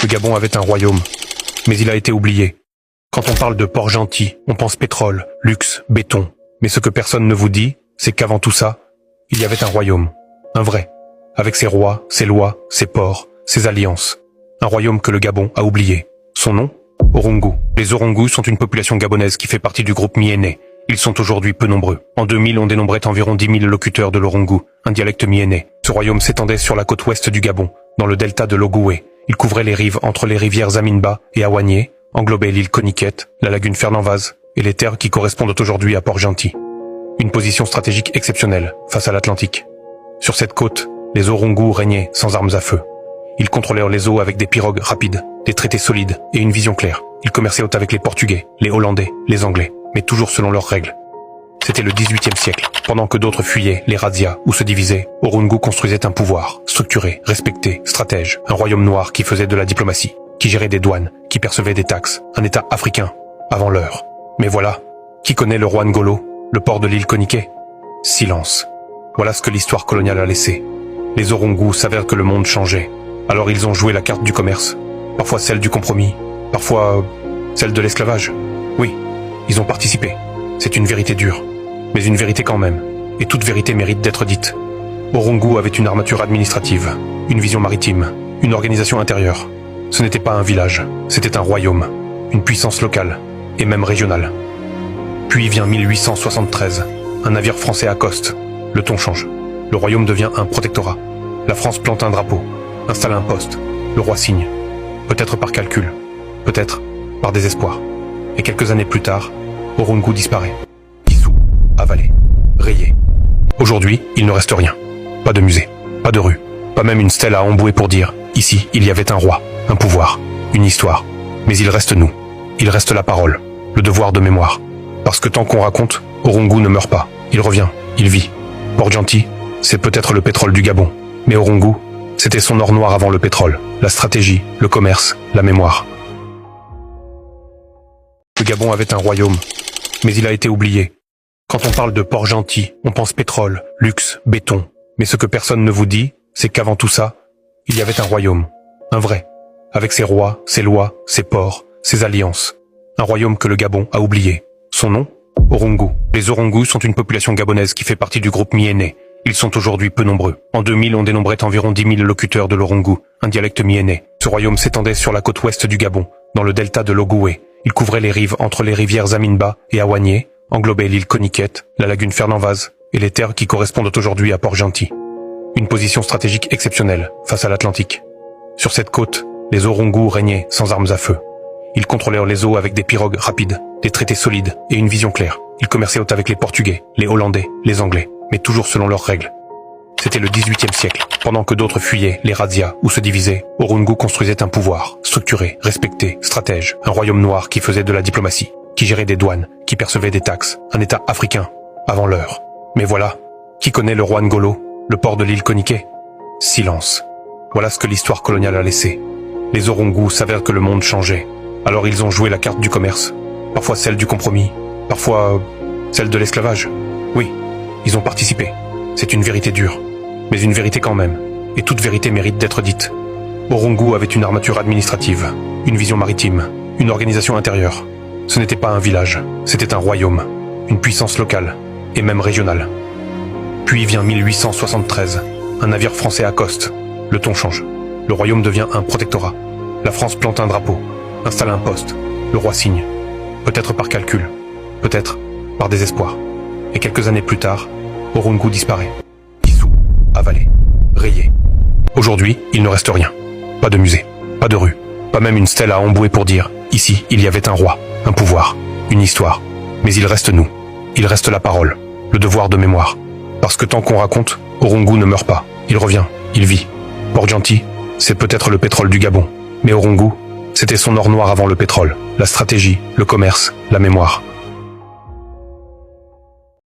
Le Gabon avait un royaume, mais il a été oublié. Quand on parle de Port-Gentil, on pense pétrole, luxe, béton. Mais ce que personne ne vous dit, c'est qu'avant tout ça, il y avait un royaume. Un vrai. Avec ses rois, ses lois, ses ports, ses alliances. Un royaume que le Gabon a oublié. Son nom? Orungu. Les Orungu sont une population gabonaise qui fait partie du groupe Miéné. Ils sont aujourd'hui peu nombreux. En 2000, on dénombrait environ 10 000 locuteurs de l'Orungu, un dialecte miéné. Ce royaume s'étendait sur la côte ouest du Gabon, dans le delta de l'Ogooué. Il couvrait les rives entre les rivières Zaminba et Awanié, englobait l'île Coniquette, la lagune Fernand-Vaz et les terres qui correspondent aujourd'hui à Port-Gentil. Une position stratégique exceptionnelle face à l'Atlantique. Sur cette côte, les Orungu régnaient sans armes à feu. Ils contrôlèrent les eaux avec des pirogues rapides, des traités solides et une vision claire. Ils commerçaient avec les Portugais, les Hollandais, les Anglais, mais toujours selon leurs règles. C'était le XVIIIe siècle. Pendant que d'autres fuyaient les razzias ou se divisaient, Orungu construisait un pouvoir, structuré, respecté, stratège, un royaume noir qui faisait de la diplomatie, qui gérait des douanes, qui percevait des taxes, un État africain, avant l'heure. Mais voilà, qui connaît le roi Ngolo, le port de l'île Coniquet? Silence. Voilà ce que l'histoire coloniale a laissé. Les Orungu s'avèrent que le monde changeait. Alors ils ont joué la carte du commerce, parfois celle du compromis, parfois celle de l'esclavage. Oui, ils ont participé. C'est une vérité dure, mais une vérité quand même. Et toute vérité mérite d'être dite. Orungu avait une armature administrative, une vision maritime, une organisation intérieure. Ce n'était pas un village, c'était un royaume, une puissance locale, et même régionale. Puis vient 1873, un navire français accoste. Le ton change. Le royaume devient un protectorat. La France plante un drapeau, installe un poste. Le roi signe. Peut-être par calcul, peut-être par désespoir. Et quelques années plus tard, Orungu disparaît. Dissous, avalé, rayé. Aujourd'hui, il ne reste rien. Pas de musée, pas de rue, pas même une stèle à embouer pour dire « Ici, il y avait un roi, un pouvoir, une histoire. » Mais il reste nous. Il reste la parole, le devoir de mémoire. Parce que tant qu'on raconte, Orungu ne meurt pas. Il revient, il vit. Port-Gentil, c'est peut-être le pétrole du Gabon. Mais Orungu, c'était son or noir avant le pétrole, la stratégie, le commerce, la mémoire. Le Gabon avait un royaume, mais il a été oublié. Quand on parle de Port-Gentil, on pense pétrole, luxe, béton. Mais ce que personne ne vous dit, c'est qu'avant tout ça, il y avait un royaume. Un vrai. Avec ses rois, ses lois, ses ports, ses alliances. Un royaume que le Gabon a oublié. Son nom? Orungu. Les Orungu sont une population gabonaise qui fait partie du groupe Miéné. Ils sont aujourd'hui peu nombreux. En 2000, on dénombrait environ 10 000 locuteurs de l'Orungu, un dialecte miéné. Ce royaume s'étendait sur la côte ouest du Gabon, dans le delta de l'Ogooué. Il couvrait les rives entre les rivières Zaminba et Awanié, englobait l'île Coniquette, la lagune Fernand-Vaz et les terres qui correspondent aujourd'hui à Port-Gentil. Une position stratégique exceptionnelle face à l'Atlantique. Sur cette côte, les Orungu régnaient sans armes à feu. Ils contrôlèrent les eaux avec des pirogues rapides, des traités solides et une vision claire. Ils commerçaient avec les Portugais, les Hollandais, les Anglais, mais toujours selon leurs règles. C'était le XVIIIe siècle. Pendant que d'autres fuyaient les razzias ou se divisaient, Orungu construisait un pouvoir, structuré, respecté, stratège, un royaume noir qui faisait de la diplomatie, qui gérait des douanes, qui percevait des taxes, un État africain, avant l'heure. Mais voilà, qui connaît le roi Ngolo, le port de l'île Coniquet? Silence. Voilà ce que l'histoire coloniale a laissé. Les Orungu s'avèrent que le monde changeait. Alors ils ont joué la carte du commerce, parfois celle du compromis, parfois celle de l'esclavage. Oui, ils ont participé. C'est une vérité dure, mais une vérité quand même. Et toute vérité mérite d'être dite. Orungu avait une armature administrative, une vision maritime, une organisation intérieure. Ce n'était pas un village, c'était un royaume, une puissance locale, et même régionale. Puis vient 1873, un navire français accoste. Le ton change. Le royaume devient un protectorat. La France plante un drapeau, installe un poste. Le roi signe. Peut-être par calcul, peut-être par désespoir. Et quelques années plus tard, Orungu disparaît. Dissous, avalé, rayé. Aujourd'hui, il ne reste rien. Pas de musée, pas de rue, pas même une stèle à embouer pour dire « Ici, il y avait un roi, un pouvoir, une histoire. » Mais il reste nous. Il reste la parole, le devoir de mémoire. Parce que tant qu'on raconte, Orungu ne meurt pas. Il revient, il vit. Port-Gentil, c'est peut-être le pétrole du Gabon. Mais Orungu, c'était son or noir avant le pétrole, la stratégie, le commerce, la mémoire.